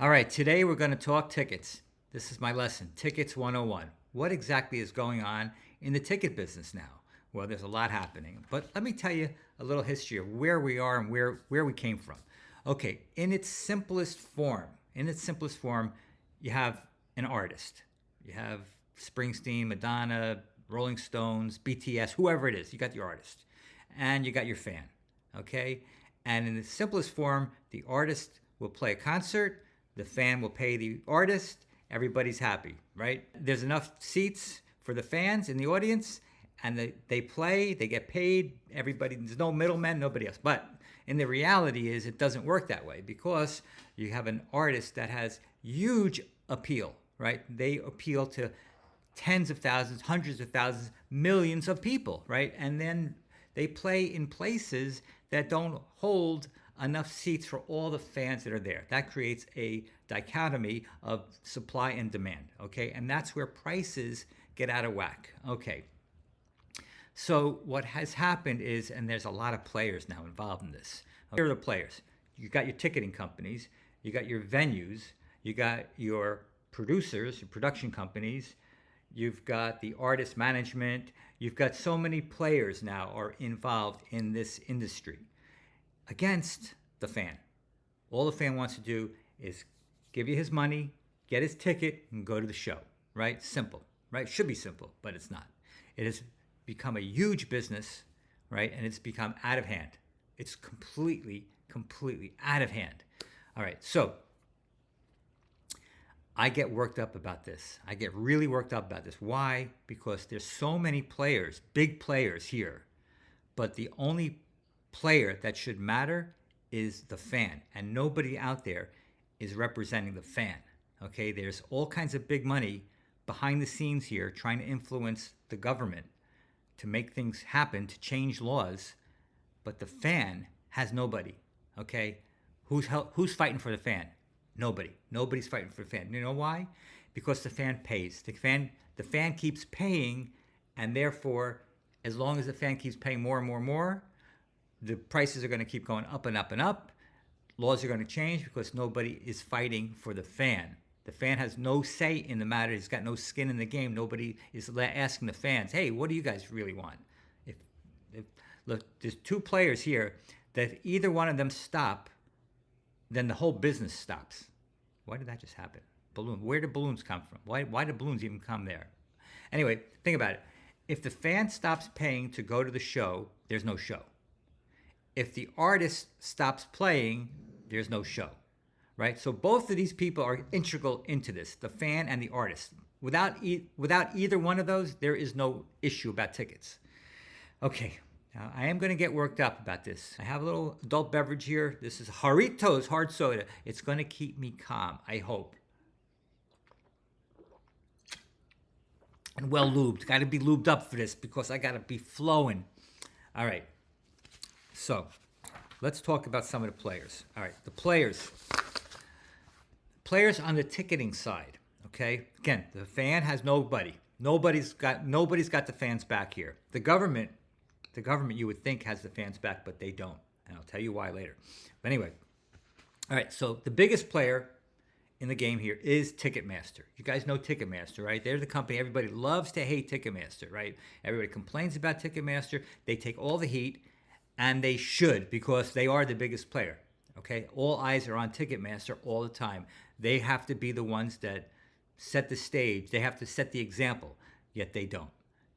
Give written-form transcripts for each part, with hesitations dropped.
All right, today we're going to talk tickets. This is my lesson, Tickets 101. What exactly is going on in the ticket business now? Well, there's a lot happening, but let me tell you a little history of where we are and where we came from. Okay, in its simplest form, you have an artist. You have Springsteen, Madonna, Rolling Stones, BTS, whoever it is. You got your artist, and you got your fan. Okay, and in the simplest form, the artist will play a concert. The fan will pay the artist. Everybody's happy, right? There's enough seats for the fans in the audience, and they play, they get paid. Everybody, there's no middlemen, nobody else. But in the reality is it doesn't work that way because you have an artist that has huge appeal, right? They appeal to tens of thousands, hundreds of thousands, millions of people, right? And then they play in places that don't hold enough seats for all the fans that are there. That creates a dichotomy of supply and demand, okay? And that's where prices get out of whack, okay? So what has happened is, and there's a lot of players now involved in this. Here are the players. You got your ticketing companies, you got your venues, you got your producers, your production companies, you've got the artist management, you've got so many players now are involved in this industry against the fan. All the fan wants to do is give you his money, get his ticket, and go to the show, right? Simple, right? Should be simple, but it's not. It has become a huge business, right? And it's become out of hand. It's completely out of hand. All right, so I get worked up about this. I get really worked up about this. Why? Because there's so many players, big players here, but the only player that should matter is the fan, and nobody out there is representing the fan. Okay, there's all kinds of big money behind the scenes here trying to influence the government to make things happen, to change laws, but the fan has nobody. Okay, who's fighting for the fan? Nobody's fighting for the fan. You know why? Because the fan pays. The fan keeps paying, and therefore, as long as the fan keeps paying more and more, the prices are going to keep going up and up and up. Laws are going to change because nobody is fighting for the fan. The fan has no say in the matter. He's got no skin in the game. Nobody is asking the fans, hey, what do you guys really want? Look, there's two players here that if either one of them stop, then the whole business stops. Why did that just happen? Balloon. Where did balloons come from? Why did balloons even come there? Anyway, think about it. If the fan stops paying to go to the show, there's no show. If the artist stops playing, there's no show, right? So both of these people are integral into this, the fan and the artist. Without either one of those, there is no issue about tickets. Okay, now I am going to get worked up about this. I have a little adult beverage here. This is Jarritos hard soda. It's going to keep me calm, I hope. And well lubed. Got to be lubed up for this because I got to be flowing. All right. So, let's talk about some of the players. All right, the players on the ticketing side. Okay, again, the fan has nobody. Nobody's got the fans back here. The government, you would think has the fans back, but they don't, and I'll tell you why later. But anyway, all right. So the biggest player in the game here is Ticketmaster. You guys know Ticketmaster, right? They're the company everybody loves to hate. Ticketmaster, right? Everybody complains about Ticketmaster. They take all the heat. And they should, because they are the biggest player, okay? All eyes are on Ticketmaster all the time. They have to be the ones that set the stage. They have to set the example, yet they don't.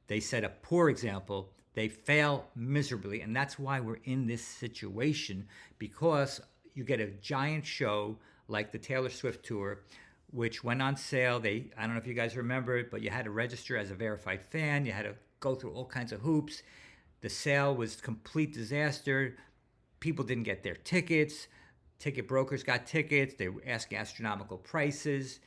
They set a poor example. They fail miserably, and that's why we're in this situation, because you get a giant show like the Taylor Swift tour, which went on sale. I don't know if you guys remember it, but you had to register as a verified fan. You had to go through all kinds of hoops. The sale was complete disaster. People didn't get their tickets. Ticket brokers got tickets. They were asking astronomical prices.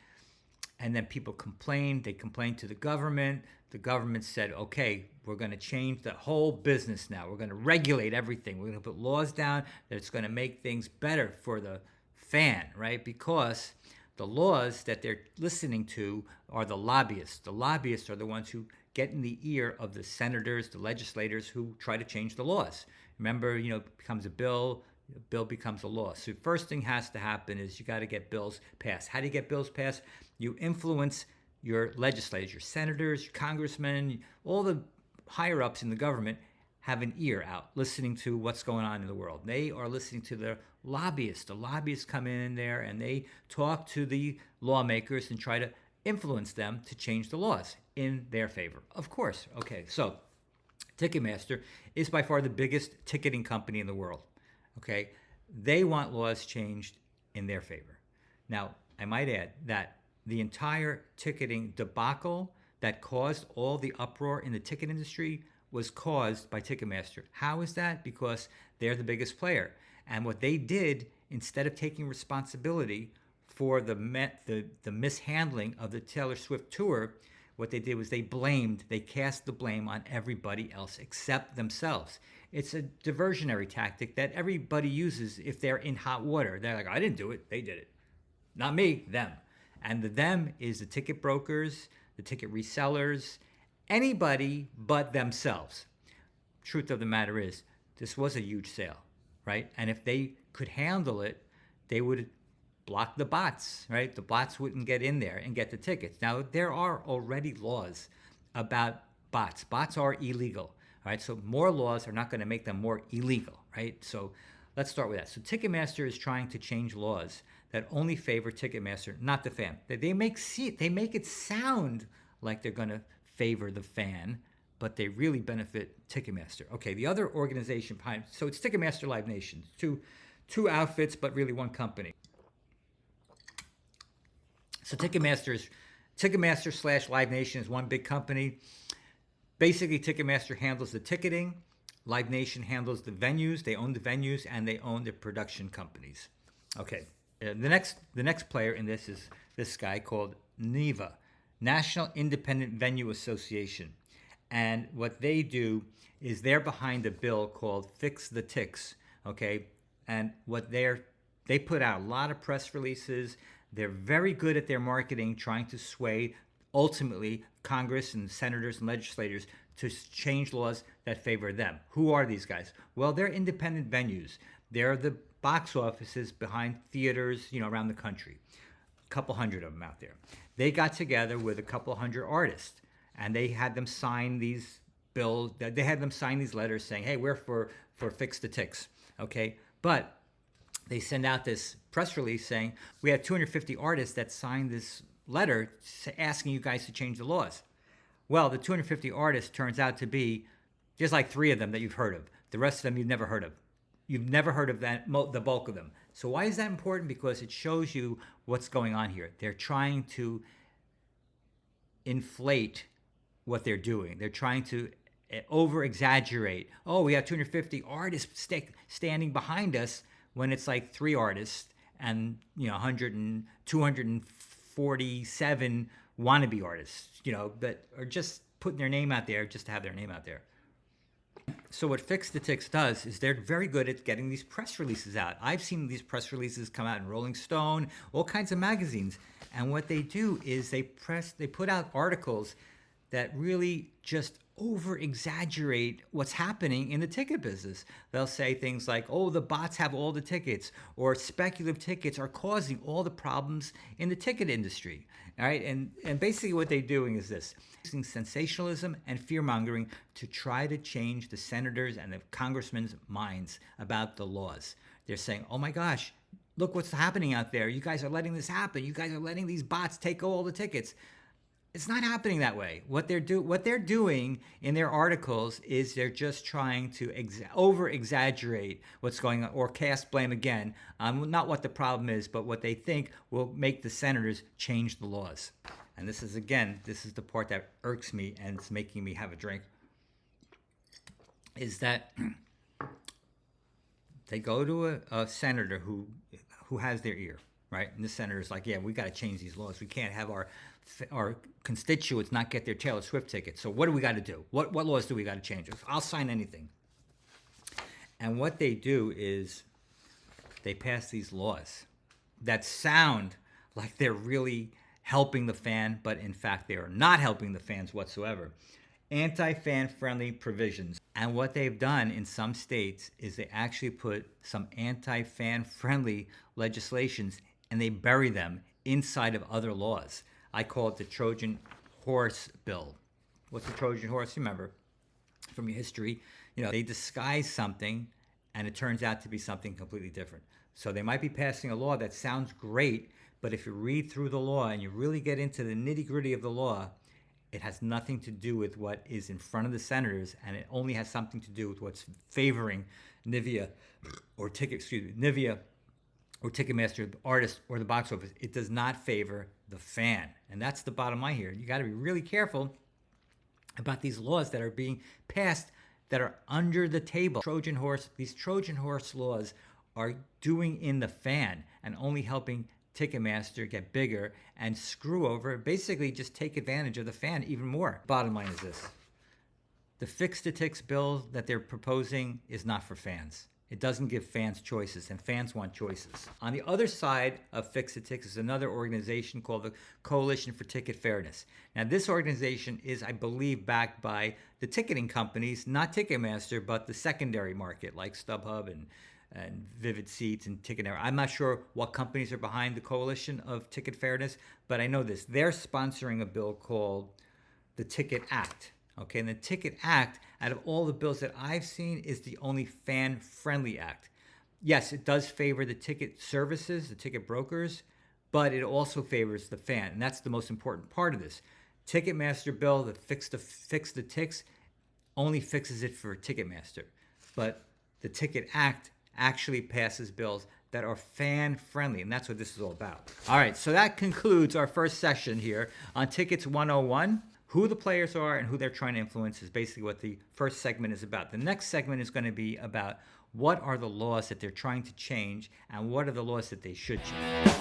And then people complained. They complained to the government. The government said, okay, we're going to change the whole business now. We're going to regulate everything. We're going to put laws down that's going to make things better for the fan, right? Because the laws that they're listening to are the lobbyists. The lobbyists are the ones who get in the ear of the senators, the legislators who try to change the laws. Remember, becomes a bill, the bill becomes a law. So first thing has to happen is you got to get bills passed. How do you get bills passed? You influence your legislators, your senators, your congressmen, all the higher ups in the government have an ear out listening to what's going on in the world. They are listening to the lobbyists. The lobbyists come in there and they talk to the lawmakers and try to influence them to change the laws in their favor. Of course. Okay, so Ticketmaster is by far the biggest ticketing company in the world. Okay, they want laws changed in their favor. Now, I might add that the entire ticketing debacle that caused all the uproar in the ticket industry was caused by Ticketmaster. How is that? Because they're the biggest player. And what they did, instead of taking responsibility for the mishandling of the Taylor Swift tour, what they did was they cast the blame on everybody else except themselves. It's a diversionary tactic that everybody uses if they're in hot water. They're like, I didn't do it, they did it. Not me, them. And the them is the ticket brokers, the ticket resellers, anybody but themselves. Truth of the matter is, this was a huge sale, right? And if they could handle it, they would block the bots, right? The bots wouldn't get in there and get the tickets. Now, there are already laws about bots. Bots are illegal, right? So more laws are not going to make them more illegal, right? So let's start with that. So Ticketmaster is trying to change laws that only favor Ticketmaster, not the fan. They make it sound like they're going to favor the fan, but they really benefit Ticketmaster. Okay, the other organization behind, so it's Ticketmaster Live Nation, two outfits, but really one company. So Ticketmaster / Live Nation is one big company. Basically, Ticketmaster handles the ticketing. Live Nation handles the venues. They own the venues and they own the production companies. Okay, the next player in this is this guy called NIVA, National Independent Venue Association. And what they do is they're behind a bill called Fix the Ticks. Okay, and they put out a lot of press releases. They're very good at their marketing, trying to sway, ultimately, Congress and senators and legislators to change laws that favor them. Who are these guys? Well, they're independent venues. They're the box offices behind theaters, around the country. A couple hundred of them out there. They got together with a couple hundred artists, and they had them sign these bills. They had them sign these letters saying, "Hey, we're for Fix the Ticks." Okay, but they send out this press release saying, we have 250 artists that signed this letter asking you guys to change the laws. Well, the 250 artists turns out to be just like 3 of them that you've heard of. The rest of them you've never heard of. You've never heard of the bulk of them. So why is that important? Because it shows you what's going on here. They're trying to inflate what they're doing. They're trying to over-exaggerate. Oh, we have 250 artists standing behind us, when it's like 3 artists and 247 wannabe artists, that are just putting their name out there just to have their name out there. So what Fix the Ticks does is they're very good at getting these press releases out. I've seen these press releases come out in Rolling Stone, all kinds of magazines. And what they do is they put out articles that really just over-exaggerate what's happening in the ticket business. They'll say things like, oh, the bots have all the tickets, or speculative tickets are causing all the problems in the ticket industry. All right, and basically what they're doing is this, using sensationalism and fear-mongering to try to change the senators and the congressmen's minds about the laws. They're saying, oh my gosh, look what's happening out there. You guys are letting this happen. You guys are letting these bots take all the tickets. It's not happening that way. What they're doing in their articles is they're just trying to over-exaggerate what's going on, or cast blame again on not what the problem is, but what they think will make the senators change the laws. And this is the part that irks me and it's making me have a drink, is that they go to a senator who has their ear, right? And the senator's like, yeah, we got to change these laws. We can't have our constituents not get their Taylor Swift tickets. So what do we got to do? What laws do we got to change? I'll sign anything. And what they do is they pass these laws that sound like they're really helping the fan, but in fact they are not helping the fans whatsoever. anti-fan friendly provisions. And what they've done in some states is they actually put some anti-fan friendly legislations and they bury them inside of other laws. I call it the Trojan horse bill. What's the Trojan horse? Remember from your history, they disguise something and it turns out to be something completely different. So they might be passing a law that sounds great, but if you read through the law and you really get into the nitty-gritty of the law, it has nothing to do with what is in front of the senators, and it only has something to do with what's favoring Nivea or Ticketmaster, the artist, or the box office. It does not favor the fan, and that's the bottom line here. You got to be really careful about these laws that are being passed that are under the table. These Trojan horse laws are doing in the fan and only helping Ticketmaster get bigger and screw over, basically just take advantage of the fan even more. Bottom line is this. The Fix the Ticks bill that they're proposing is not for fans. It doesn't give fans choices, and fans want choices. On the other side of Fix the Ticks is another organization called the Coalition for Ticket Fairness. Now, this organization is, I believe, backed by the ticketing companies, not Ticketmaster, but the secondary market like StubHub and Vivid Seats and Ticketmaster. I'm not sure what companies are behind the Coalition of Ticket Fairness, but I know this. They're sponsoring a bill called the Ticket Act. Okay, and the Ticket Act, out of all the bills that I've seen, is the only fan-friendly act. Yes, it does favor the ticket services, the ticket brokers, but it also favors the fan, and that's the most important part of this. Ticketmaster bill, the Fix the Ticks, only fixes it for Ticketmaster, but the Ticket Act actually passes bills that are fan-friendly, and that's what this is all about. All right, so that concludes our first session here on Tickets 101. Who the players are and who they're trying to influence is basically what the first segment is about. The next segment is going to be about what are the laws that they're trying to change and what are the laws that they should change.